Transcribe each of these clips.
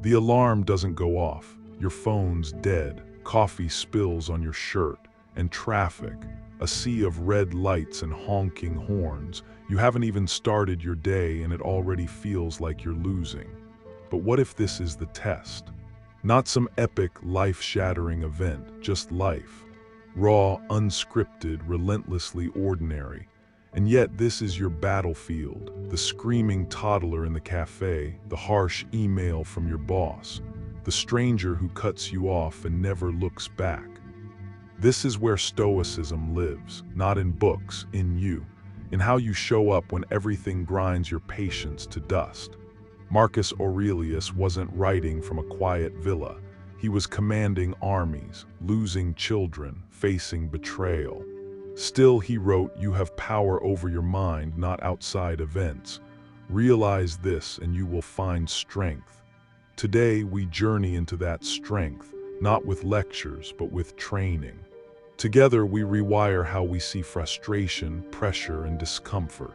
The alarm doesn't go off, your phone's dead, coffee spills on your shirt, and traffic, a sea of red lights and honking horns. You haven't even started your day and it already feels like you're losing. But what if this is the test? Not some epic, life-shattering event, just life. Raw, unscripted, relentlessly ordinary. And yet this is your battlefield, the screaming toddler in the cafe, the harsh email from your boss, the stranger who cuts you off and never looks back. This is where Stoicism lives, not in books, in you, in how you show up when everything grinds your patience to dust. Marcus Aurelius wasn't writing from a quiet villa. He was commanding armies, losing children, facing betrayal. Still, he wrote, "You have power over your mind, not outside events. Realize this and you will find strength." Today, we journey into that strength, not with lectures, but with training. Together, we rewire how we see frustration, pressure, and discomfort.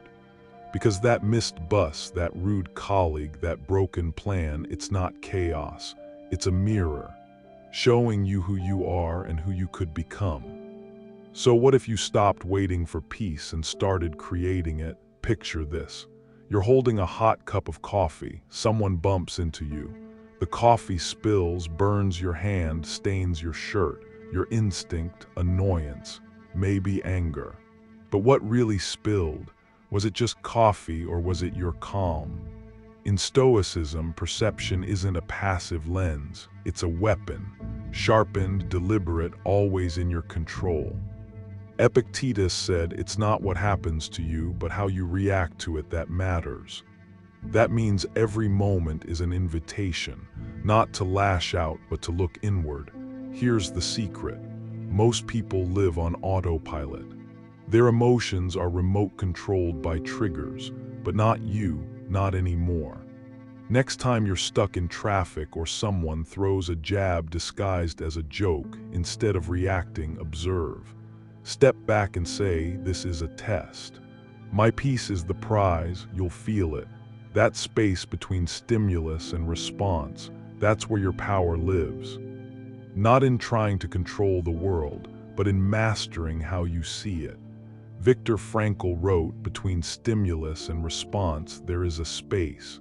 Because that missed bus, that rude colleague, that broken plan, it's not chaos. It's a mirror, showing you who you are and who you could become. So what if you stopped waiting for peace and started creating it? Picture this. You're holding a hot cup of coffee. Someone bumps into you. The coffee spills, burns your hand, stains your shirt. Your instinct, annoyance, maybe anger. But what really spilled? Was it just coffee or was it your calm? In Stoicism, perception isn't a passive lens. It's a weapon, sharpened, deliberate, always in your control. Epictetus said, "It's not what happens to you, but how you react to it that matters." That means every moment is an invitation, not to lash out, but to look inward. Here's the secret. Most people live on autopilot. Their emotions are remote-controlled by triggers, but not you, not anymore. Next time you're stuck in traffic or someone throws a jab disguised as a joke, instead of reacting, observe. Step back and say, "This is a test. My peace is the prize, you'll feel it." That space between stimulus and response, that's where your power lives. Not in trying to control the world, but in mastering how you see it. Viktor Frankl wrote, "Between stimulus and response, there is a space.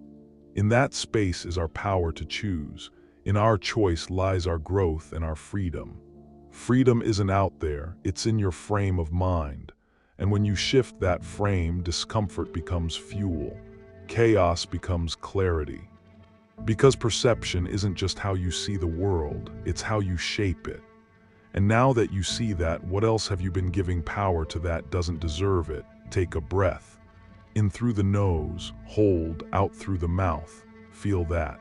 In that space is our power to choose. In our choice lies our growth and our freedom." Freedom isn't out there, it's in your frame of mind. And when you shift that frame, discomfort becomes fuel. Chaos becomes clarity. Because perception isn't just how you see the world, it's how you shape it. And now that you see that, what else have you been giving power to that doesn't deserve it? Take a breath. In through the nose, hold, out through the mouth. Feel that.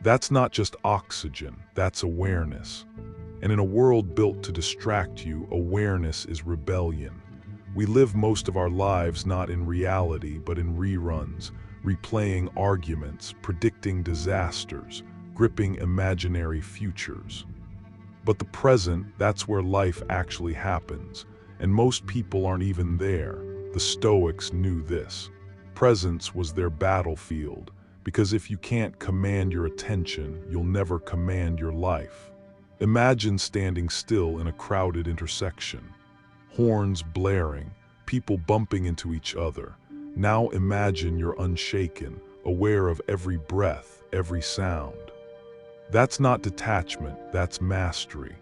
That's not just oxygen, that's awareness. And in a world built to distract you, awareness is rebellion. We live most of our lives not in reality, but in reruns, replaying arguments, predicting disasters, gripping imaginary futures. But the present, that's where life actually happens, and most people aren't even there. The Stoics knew this. Presence was their battlefield, because if you can't command your attention, you'll never command your life. Imagine standing still in a crowded intersection. Horns blaring, people bumping into each other. Now imagine you're unshaken, aware of every breath, every sound. That's not detachment, that's mastery.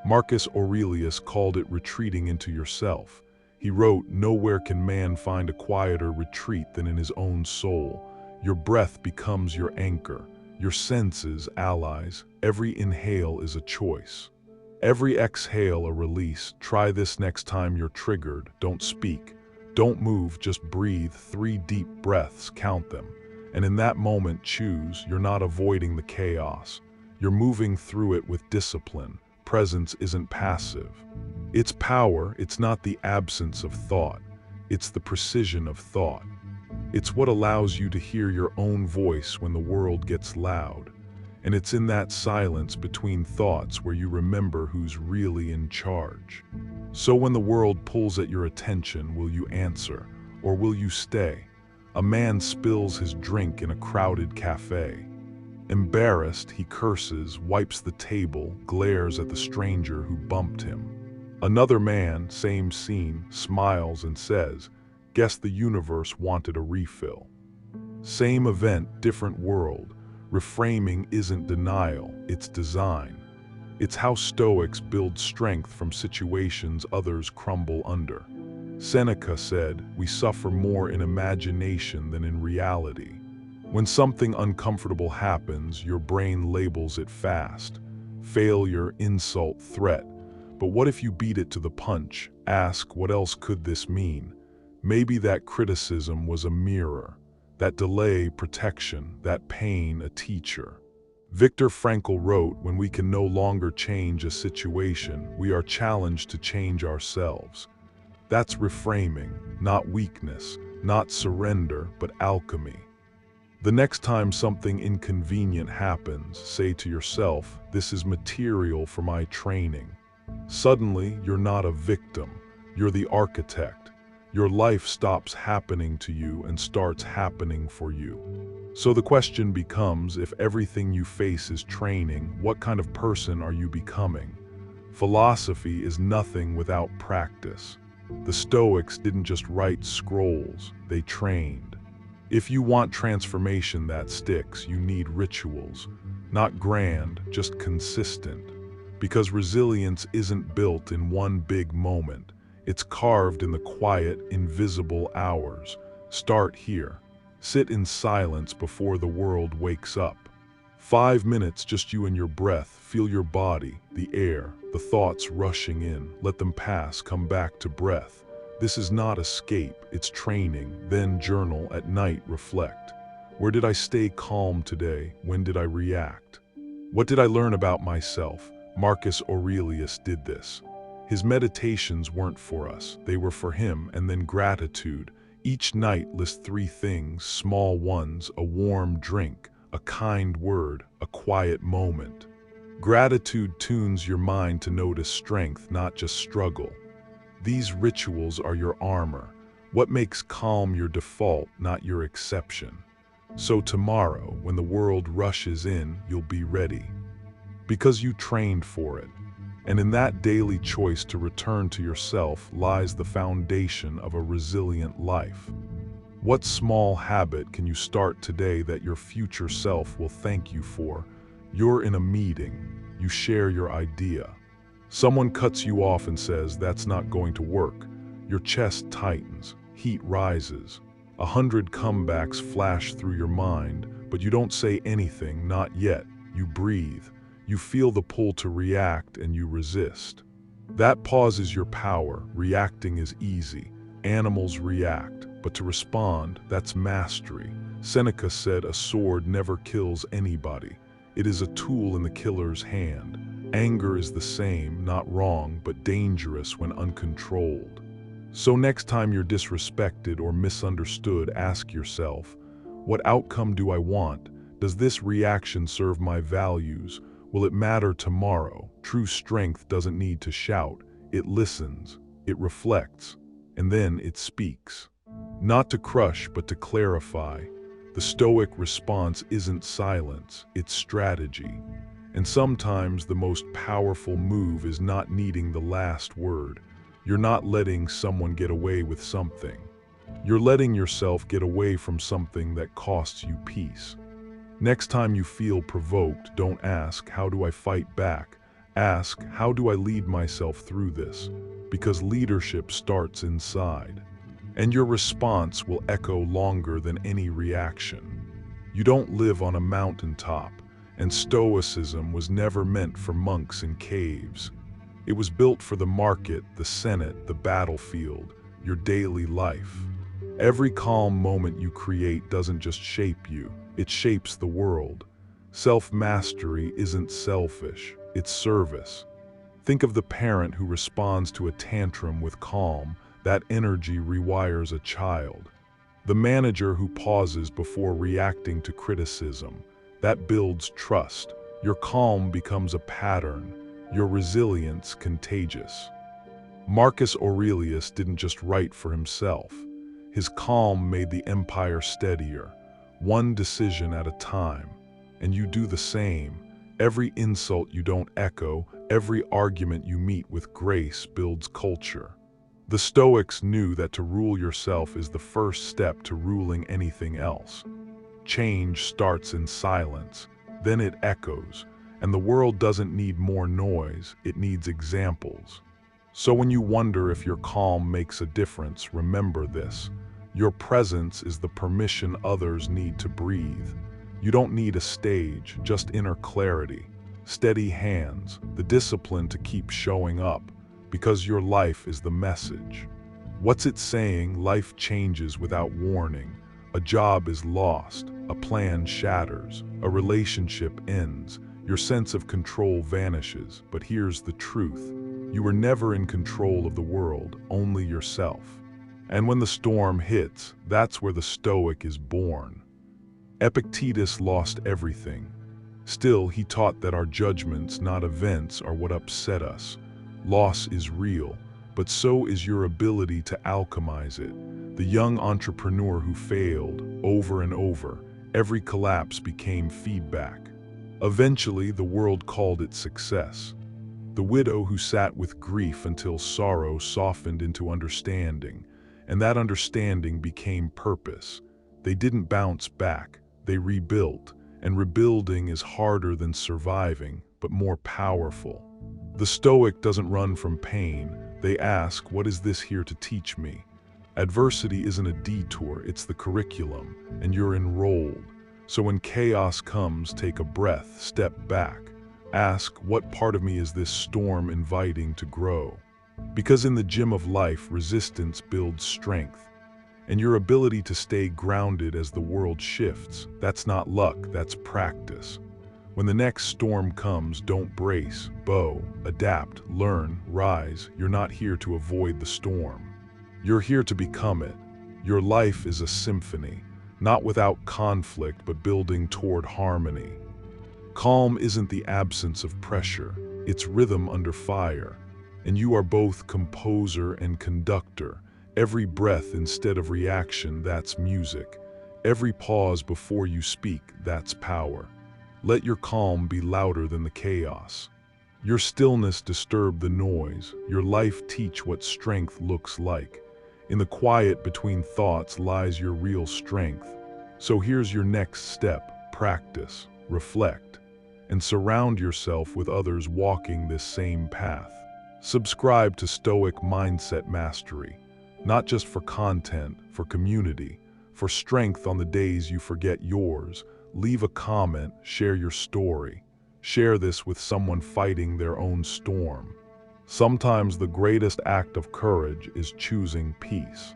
Marcus Aurelius called it retreating into yourself. He wrote, "Nowhere can man find a quieter retreat than in his own soul." Your breath becomes your anchor, your senses allies. Every inhale is a choice. Every exhale a release. Try this next time you're triggered. Don't speak. Don't move, just breathe. 3 deep breaths, count them. And in that moment, choose. You're not avoiding the chaos. You're moving through it with discipline. Presence isn't passive. It's power. It's not the absence of thought. It's the precision of thought. It's what allows you to hear your own voice when the world gets loud. And it's in that silence between thoughts where you remember who's really in charge. So when the world pulls at your attention, will you answer, or will you stay? A man spills his drink in a crowded cafe. Embarrassed, he curses, wipes the table, glares at the stranger who bumped him. Another man, same scene, smiles and says, "Guess the universe wanted a refill." Same event, different world. Reframing isn't denial, it's design. It's how Stoics build strength from situations others crumble under. Seneca said, "We suffer more in imagination than in reality." When something uncomfortable happens, your brain labels it fast. Failure, insult, threat. But what if you beat it to the punch? Ask, what else could this mean? Maybe that criticism was a mirror. That delay, protection. That pain, a teacher. Viktor Frankl wrote, "When we can no longer change a situation, we are challenged to change ourselves." That's reframing, not weakness, not surrender, but alchemy. The next time something inconvenient happens, say to yourself, "This is material for my training." Suddenly, you're not a victim, you're the architect. Your life stops happening to you and starts happening for you. So the question becomes, if everything you face is training, what kind of person are you becoming? Philosophy is nothing without practice. The Stoics didn't just write scrolls, they trained. If you want transformation that sticks, you need rituals. Not grand, just consistent. Because resilience isn't built in one big moment. It's carved in the quiet, invisible hours. Start here. Sit in silence before the world wakes up. 5 minutes, just you and your breath. Feel your body, the air, the thoughts rushing in. Let them pass, come back to breath. This is not escape, it's training. Then journal, at night reflect. Where did I stay calm today? When did I react? What did I learn about myself? Marcus Aurelius did this. His meditations weren't for us, they were for him. And then gratitude. Each night list 3 things, small ones: a warm drink, a kind word, a quiet moment. Gratitude tunes your mind to notice strength, not just struggle. These rituals are your armor. What makes calm your default, not your exception. So tomorrow, when the world rushes in, you'll be ready. Because you trained for it. And in that daily choice to return to yourself lies the foundation of a resilient life. What small habit can you start today that your future self will thank you for? You're in a meeting, you share your idea. Someone cuts you off and says, "That's not going to work." Your chest tightens, heat rises. 100 comebacks flash through your mind, but you don't say anything, not yet. You breathe. You feel the pull to react and you resist. That pause is your power. Reacting is easy. Animals react, but to respond, that's mastery. Seneca said, "A sword never kills anybody. It is a tool in the killer's hand." Anger is the same, not wrong, but dangerous when uncontrolled. So next time you're disrespected or misunderstood, ask yourself, what outcome do I want? Does this reaction serve my values? Will it matter tomorrow? True strength doesn't need to shout. It listens, it reflects, and then it speaks. Not to crush, but to clarify. The Stoic response isn't silence, it's strategy. And sometimes the most powerful move is not needing the last word. You're not letting someone get away with something. You're letting yourself get away from something that costs you peace. Next time you feel provoked, don't ask, "How do I fight back?" Ask, "How do I lead myself through this?" Because leadership starts inside. And your response will echo longer than any reaction. You don't live on a mountaintop, and Stoicism was never meant for monks in caves. It was built for the market, the Senate, the battlefield, your daily life. Every calm moment you create doesn't just shape you, it shapes the world. Self-mastery isn't selfish, it's service. Think of the parent who responds to a tantrum with calm. That energy rewires a child. The manager who pauses before reacting to criticism. That builds trust. Your calm becomes a pattern. Your resilience contagious. Marcus Aurelius didn't just write for himself. His calm made the empire steadier, one decision at a time. and you do the same. Every insult you don't echo, every argument you meet with grace builds culture. The Stoics knew that to rule yourself is the first step to ruling anything else. Change starts in silence, then it echoes, and the world doesn't need more noise, it needs examples. So when you wonder if your calm makes a difference, remember this. Your presence is the permission others need to breathe. You don't need a stage, just inner clarity, steady hands, the discipline to keep showing up, because your life is the message. What's it saying? Life changes without warning. A job is lost, a plan shatters, a relationship ends, your sense of control vanishes. But here's the truth. You were never in control of the world, only yourself. And when the storm hits, that's where the Stoic is born. Epictetus lost everything. Still, he taught that our judgments, not events, are what upset us. Loss is real, but so is your ability to alchemize it. The young entrepreneur who failed over and over, every collapse became feedback. Eventually, the world called it success. The widow who sat with grief until sorrow softened into understanding, and that understanding became purpose. They didn't bounce back, they rebuilt, and rebuilding is harder than surviving, but more powerful. The Stoic doesn't run from pain, they ask, what is this here to teach me? Adversity isn't a detour, it's the curriculum, and you're enrolled. So when chaos comes, take a breath, step back. Ask, what part of me is this storm inviting to grow? Because in the gym of life, resistance builds strength. And your ability to stay grounded as the world shifts, that's not luck, that's practice. When the next storm comes, don't brace, bow, adapt, learn, rise. You're not here to avoid the storm. You're here to become it. Your life is a symphony, not without conflict, but building toward harmony. Calm isn't the absence of pressure, it's rhythm under fire. And you are both composer and conductor. Every breath instead of reaction, that's music. Every pause before you speak, that's power. Let your calm be louder than the chaos. Your stillness disturb the noise. Your life teach what strength looks like. In the quiet between thoughts lies your real strength. So here's your next step. Practice, reflect, and surround yourself with others walking this same path. Subscribe to Stoic Mindset Mastery, not just for content, for community, for strength on the days you forget yours. Leave a comment, share your story. Share this with someone fighting their own storm. Sometimes the greatest act of courage is choosing peace.